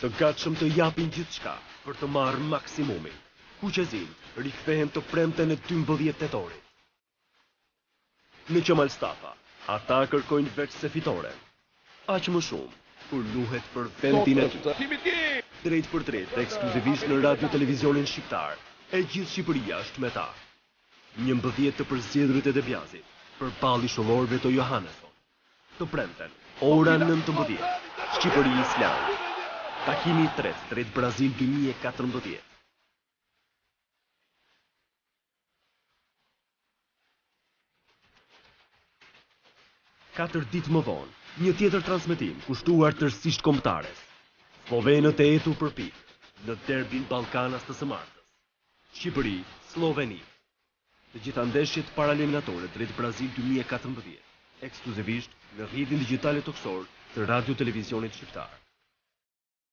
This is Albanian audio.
të gatshëm të japin gjithçka për të marrë maksimumin. Kuqezin rikthehen të premten e 12 tetorit. Në Qemal Stafa, ata kërkojnë veç se fitoren. Aq më shumë, kur luhet për vendin e tyre. Drejt për drejt, ekskluzivisht në radio televizionin shqiptar, e gjithë Shqipëria është me ta. 11 të përzgjedhërit e Debiazit, përballë shollorëve të Johanneson. Të premten, ora 19, Shqipëri Islam. Takimi i tretë drejt Brazil 2014. 4 ditë më vonë, një tjetër transmetim kushtuar tërësisht kombëtares. Slovenët e etur për pikë në derbin Ballkanas të së martës. Shqipëri, Sloveni. Të gjitha ndeshjet paraeliminatore drejt Brazil 2014, ekskluzivisht në rrjetin digjitale toksor të radio televizionit shqiptar.